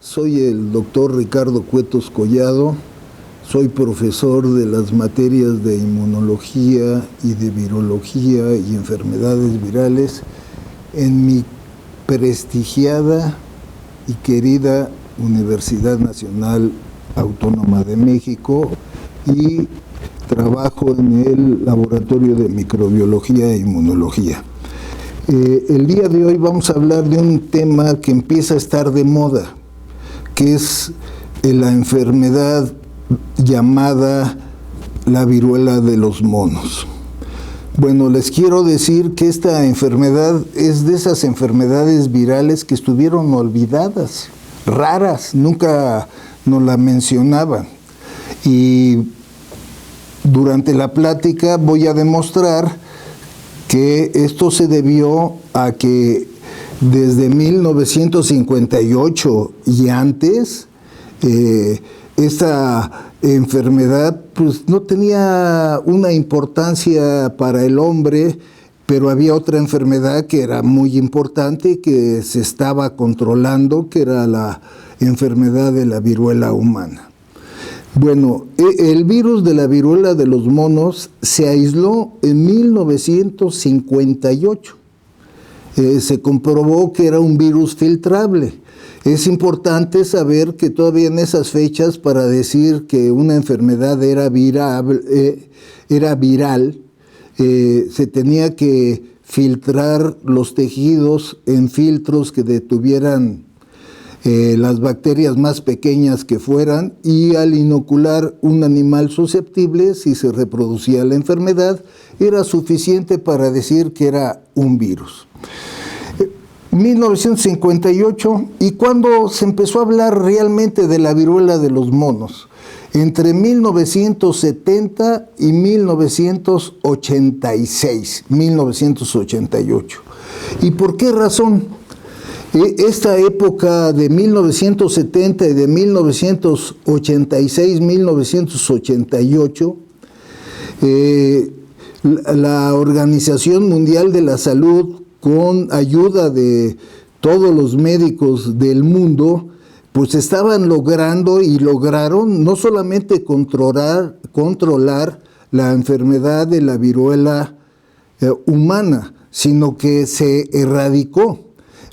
Soy el doctor Ricardo Cuetos Collado, soy profesor de las materias de inmunología y de virología y enfermedades virales en mi prestigiada y querida Universidad Nacional Autónoma de México y trabajo en el Laboratorio de Microbiología e Inmunología. El día de hoy vamos a hablar de un tema que empieza a estar de moda, que es la enfermedad llamada la viruela de los monos. Bueno, les quiero decir que esta enfermedad es de esas enfermedades virales que estuvieron olvidadas, raras, nunca nos la mencionaban. Y durante la plática voy a demostrar que esto se debió a que desde 1958 y antes, esta enfermedad pues no tenía una importancia para el hombre, pero había otra enfermedad que era muy importante, que se estaba controlando, que era la enfermedad de la viruela humana. Bueno, el virus de la viruela de los monos se aisló en 1958. Se comprobó que era un virus filtrable. Es importante saber que todavía en esas fechas, para decir que una enfermedad era viral, se tenía que filtrar los tejidos en filtros que detuvieran las bacterias más pequeñas que fueran, y al inocular un animal susceptible, si se reproducía la enfermedad, era suficiente para decir que era un virus. 1958, ¿y cuándo se empezó a hablar realmente de la viruela de los monos? Entre 1970 y 1988. ¿Y por qué razón? Esta época de 1970 y de 1986-1988, la Organización Mundial de la Salud, con ayuda de todos los médicos del mundo, pues estaban logrando y lograron no solamente controlar la enfermedad de la viruela humana, sino que se erradicó.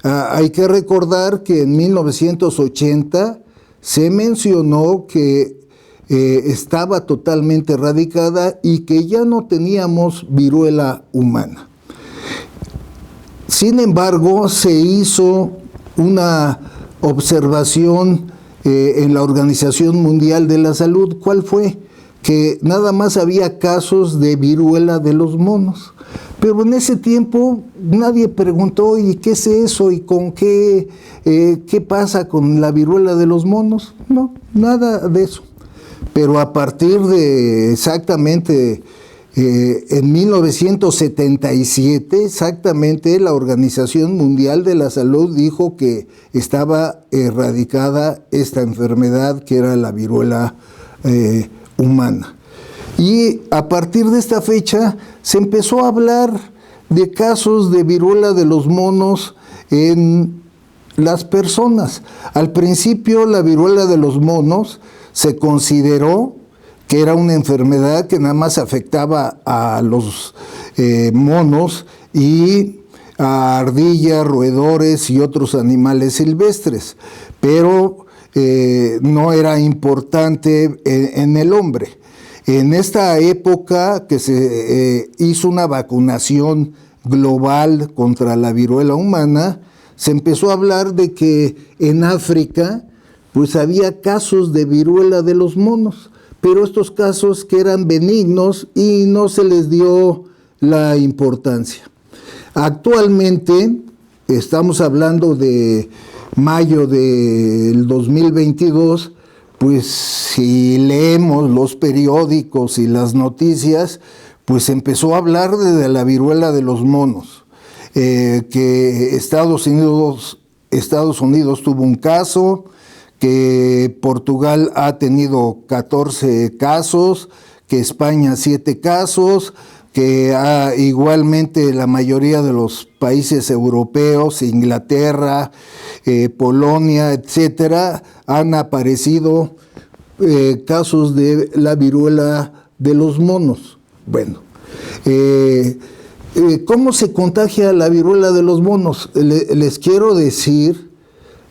Hay que recordar que en 1980 se mencionó que estaba totalmente erradicada y que ya no teníamos viruela humana. Sin embargo, se hizo una observación en la Organización Mundial de la Salud. ¿Cuál fue? Que nada más había casos de viruela de los monos. Pero en ese tiempo nadie preguntó, ¿y qué es eso? ¿Y con qué pasa con la viruela de los monos? No, nada de eso. Pero a partir de exactamente en 1977, exactamente, la Organización Mundial de la Salud dijo que estaba erradicada esta enfermedad, que era la viruela humana. Y a partir de esta fecha se empezó a hablar de casos de viruela de los monos en las personas. Al principio, la viruela de los monos se consideró que era una enfermedad que nada más afectaba a los monos y a ardillas, roedores y otros animales silvestres, pero no era importante en el hombre. En esta época que se hizo una vacunación global contra la viruela humana, se empezó a hablar de que en África pues había casos de viruela de los monos, pero estos casos que eran benignos y no se les dio la importancia. Actualmente, estamos hablando de mayo del 2022, pues si leemos los periódicos y las noticias, pues empezó a hablar de la viruela de los monos, que Estados Unidos tuvo un caso, que Portugal ha tenido 14 casos, que España 7 casos, que igualmente la mayoría de los países europeos, Inglaterra, Polonia, etcétera, han aparecido casos de la viruela de los monos. Bueno, ¿cómo se contagia la viruela de los monos? Les quiero decir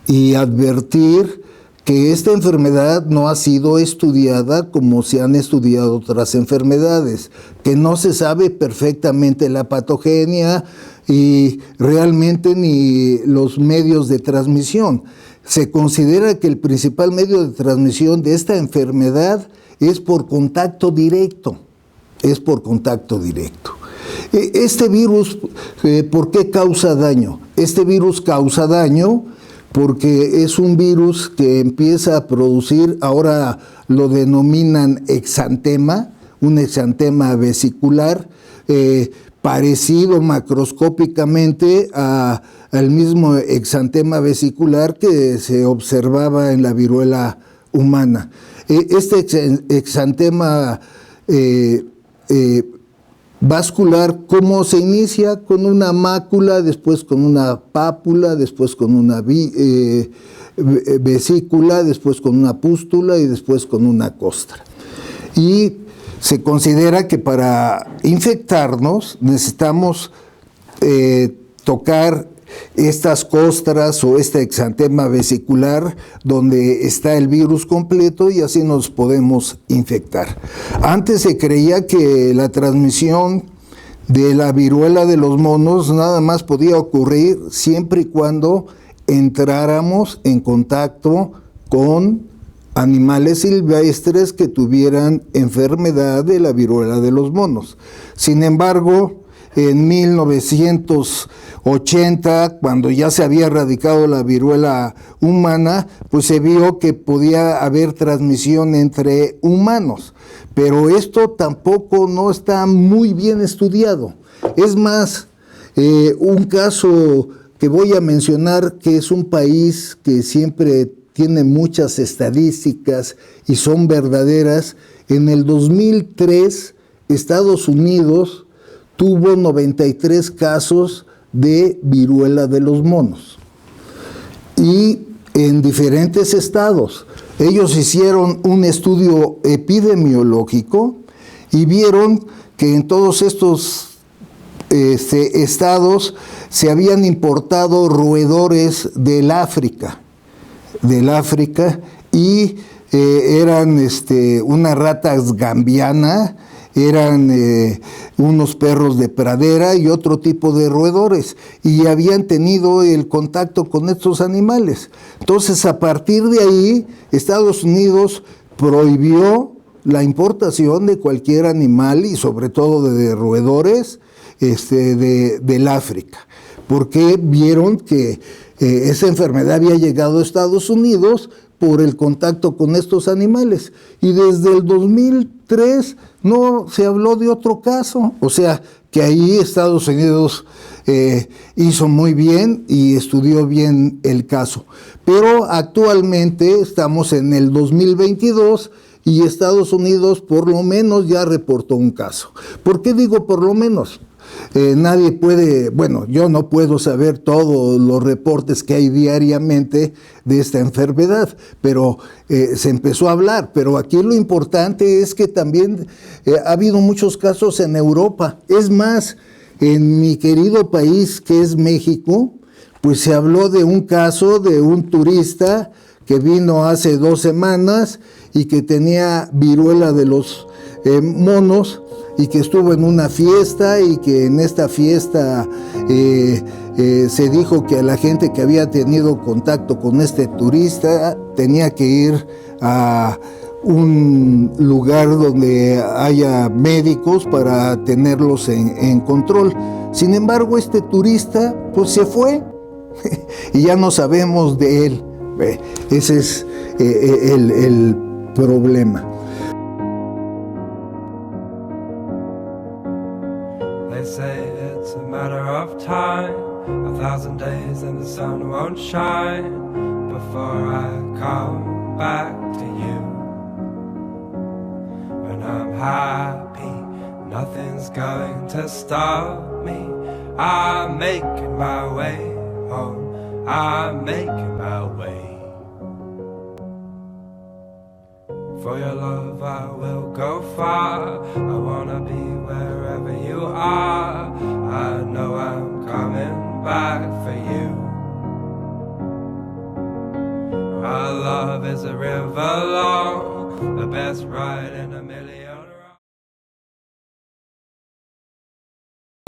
y advertir que esta enfermedad no ha sido estudiada como se han estudiado otras enfermedades, que no se sabe perfectamente la patogenia y realmente ni los medios de transmisión. Se considera que el principal medio de transmisión de esta enfermedad es por contacto directo. Es por contacto directo. Este virus, ¿por qué causa daño? Este virus causa daño porque es un virus que empieza a producir, ahora lo denominan exantema, un exantema vesicular, parecido macroscópicamente al mismo exantema vesicular que se observaba en la viruela humana. Este exantema vascular, ¿cómo se inicia? Con una mácula, después con una pápula, después con una vesícula, después con una pústula y después con una costra. Y se considera que para infectarnos necesitamos tocar estas costras o este exantema vesicular donde está el virus completo y así nos podemos infectar. Antes se creía que la transmisión de la viruela de los monos nada más podía ocurrir siempre y cuando entráramos en contacto con animales silvestres que tuvieran enfermedad de la viruela de los monos. Sin embargo, en 1980, cuando ya se había erradicado la viruela humana, pues se vio que podía haber transmisión entre humanos. Pero esto tampoco no está muy bien estudiado. Es más, un caso que voy a mencionar, que es un país que siempre tiene muchas estadísticas y son verdaderas. En el 2003, Estados Unidos tuvo 93 casos de viruela de los monos. Y en diferentes estados. Ellos hicieron un estudio epidemiológico y vieron que en todos estos estados se habían importado roedores del África y eran unas ratas gambiana, eran unos perros de pradera y otro tipo de roedores, y habían tenido el contacto con estos animales. Entonces, a partir de ahí, Estados Unidos prohibió la importación de cualquier animal y sobre todo de roedores del África, porque vieron que esa enfermedad había llegado a Estados Unidos por el contacto con estos animales. Y desde el 2003 no se habló de otro caso. O sea, que ahí Estados Unidos hizo muy bien y estudió bien el caso. Pero actualmente estamos en el 2022 y Estados Unidos por lo menos ya reportó un caso. ¿Por qué digo por lo menos? Nadie puede, bueno, yo no puedo saber todos los reportes que hay diariamente de esta enfermedad, pero se empezó a hablar. Pero aquí lo importante es que también ha habido muchos casos en Europa. Es más, en mi querido país, que es México, pues se habló de un caso de un turista que vino hace 2 semanas y que tenía viruela de los monos, y que estuvo en una fiesta y que en esta fiesta se dijo que a la gente que había tenido contacto con este turista tenía que ir a un lugar donde haya médicos para tenerlos en control. Sin embargo, este turista pues se fue y ya no sabemos de él. Ese es el problema. They say it's a matter of time, 1,000 days and the sun won't shine before I come back to you. When I'm happy, nothing's nothing's going to stop me. I'm making my way home, I'm making my way. For your love I will go far, I wanna be wherever you are. I know I'm coming back for you. Our love is a river long, the best ride in a million.